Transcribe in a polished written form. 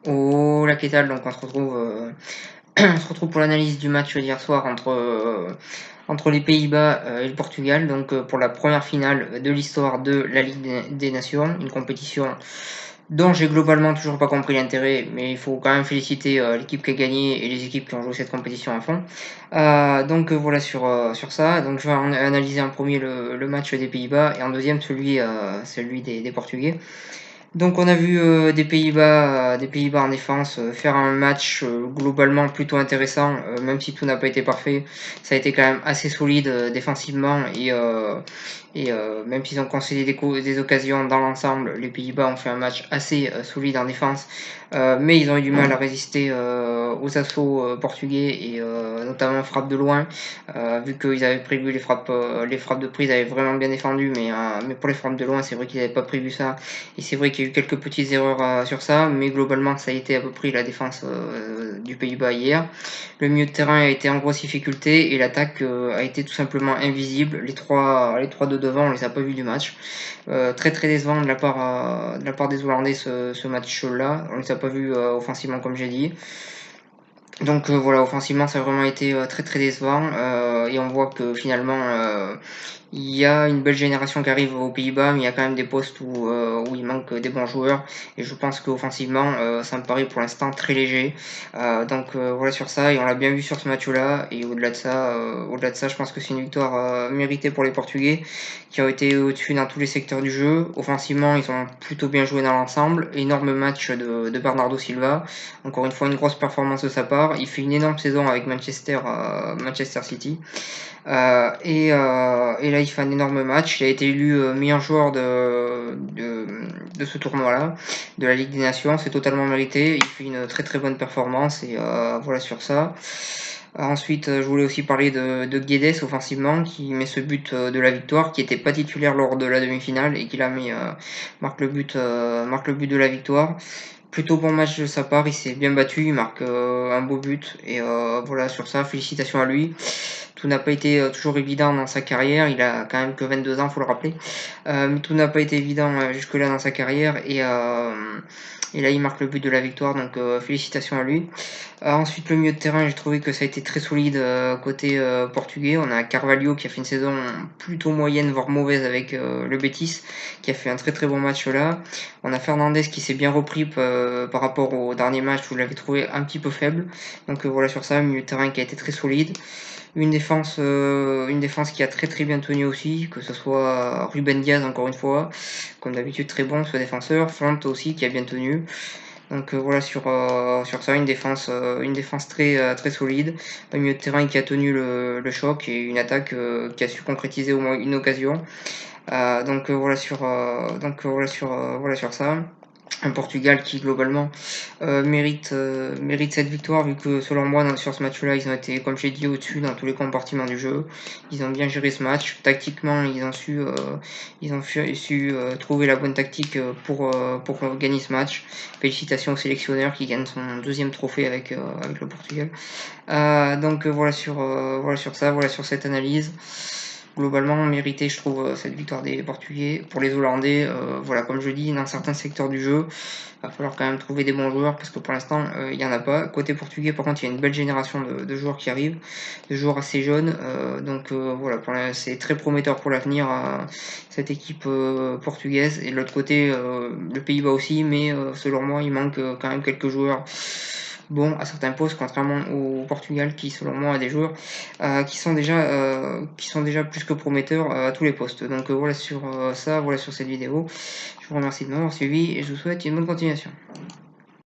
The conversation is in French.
Hola, ¿qué tal? Donc on se retrouve, on se retrouve pour l'analyse du match d'hier soir entre les Pays-Bas et le Portugal, donc pour la première finale de l'histoire de la Ligue des Nations, une compétition dont j'ai globalement toujours pas compris l'intérêt, mais il faut quand même féliciter l'équipe qui a gagné et les équipes qui ont joué cette compétition à fond. Donc voilà sur ça. Donc je vais analyser en premier le match des Pays-Bas et en deuxième celui des Portugais. Donc on a vu des Pays-Bas en défense faire un match globalement plutôt intéressant, même si tout n'a pas été parfait. Ça a été quand même assez solide défensivement et même s'ils ont concédé des occasions dans l'ensemble, les Pays-Bas ont fait un match assez solide en défense, mais ils ont eu du mal à résister aux assauts portugais et notamment frappe de loin, vu qu'ils avaient prévu les frappes de prise avaient vraiment bien défendu, mais pour les frappes de loin, c'est vrai qu'ils n'avaient pas prévu ça. Et c'est vrai qu'il y a eu quelques petites erreurs sur ça, mais globalement, ça a été à peu près la défense du Pays-Bas hier. Le milieu de terrain a été en grosse difficulté et l'attaque a été tout simplement invisible. Les trois de devant, on les a pas vus du match. Très très décevant de la part des Hollandais ce match-là. On les a pas vus offensivement comme j'ai dit. Donc voilà, offensivement, ça a vraiment été très très décevant. Et on voit que finalement, il y a une belle génération qui arrive aux Pays-Bas, mais il y a quand même des postes où il manque des bons joueurs. Et je pense qu'offensivement, ça me paraît pour l'instant très léger. Donc voilà sur ça, et on l'a bien vu sur ce match-là. Et au-delà de ça, je pense que c'est une victoire méritée pour les Portugais, qui ont été au-dessus dans tous les secteurs du jeu. Offensivement, ils ont plutôt bien joué dans l'ensemble. Énorme match de Bernardo Silva. Encore une fois, une grosse performance de sa part. Il fait une énorme saison avec Manchester City. Et là, il fait un énorme match. Il a été élu meilleur joueur de ce tournoi-là, de la Ligue des Nations. C'est totalement mérité. Il fait une très très bonne performance et voilà sur ça. Ensuite, je voulais aussi parler de Guedes offensivement, qui met ce but de la victoire, qui n'était pas titulaire lors de la demi-finale et qui marque le but de la victoire. Plutôt bon match de sa part, il s'est bien battu, il marque un beau but et voilà sur ça, félicitations à lui. Tout n'a pas été toujours évident dans sa carrière, il a quand même que 22 ans, faut le rappeler. Mais tout n'a pas été évident jusque-là dans sa carrière et là il marque le but de la victoire, donc félicitations à lui. Ensuite le milieu de terrain, j'ai trouvé que ça a été très solide côté portugais. On a Carvalho qui a fait une saison plutôt moyenne, voire mauvaise avec le Betis, qui a fait un très très bon match là. On a Fernandez qui s'est bien repris par rapport au dernier match où je l'avais trouvé un petit peu faible. Donc voilà sur ça, un milieu de terrain qui a été très solide. Une défense qui a très très bien tenu aussi, que ce soit Ruben Diaz encore une fois, comme d'habitude très bon ce défenseur, Font aussi qui a bien tenu. Donc voilà sur ça, une défense très très solide, un milieu de terrain qui a tenu le choc et une attaque qui a su concrétiser au moins une occasion. Voilà sur ça. Un Portugal qui globalement mérite cette victoire, vu que selon moi sur ce match-là ils ont été, comme j'ai dit, au-dessus dans tous les compartiments du jeu. Ils ont bien géré ce match tactiquement, ils ont su trouver la bonne tactique pour gagner ce match. Félicitations au sélectionneur qui gagne son deuxième trophée avec le Portugal. Voilà sur ça, voilà sur cette analyse. Globalement mérité, je trouve, cette victoire des Portugais. Pour les Hollandais, voilà, comme je dis, dans certains secteurs du jeu, il va falloir quand même trouver des bons joueurs parce que pour l'instant, il n'y en a pas. Côté portugais, par contre, il y a une belle génération de joueurs qui arrivent, de joueurs assez jeunes. Voilà, c'est très prometteur pour l'avenir, cette équipe portugaise. Et de l'autre côté, le Pays-Bas aussi, mais selon moi, il manque quand même quelques joueurs bon à certains postes, contrairement au Portugal qui selon moi a des joueurs qui sont déjà plus que prometteurs à tous les postes. Donc voilà sur ça, voilà sur cette vidéo. Je vous remercie de m'avoir suivi et je vous souhaite une bonne continuation.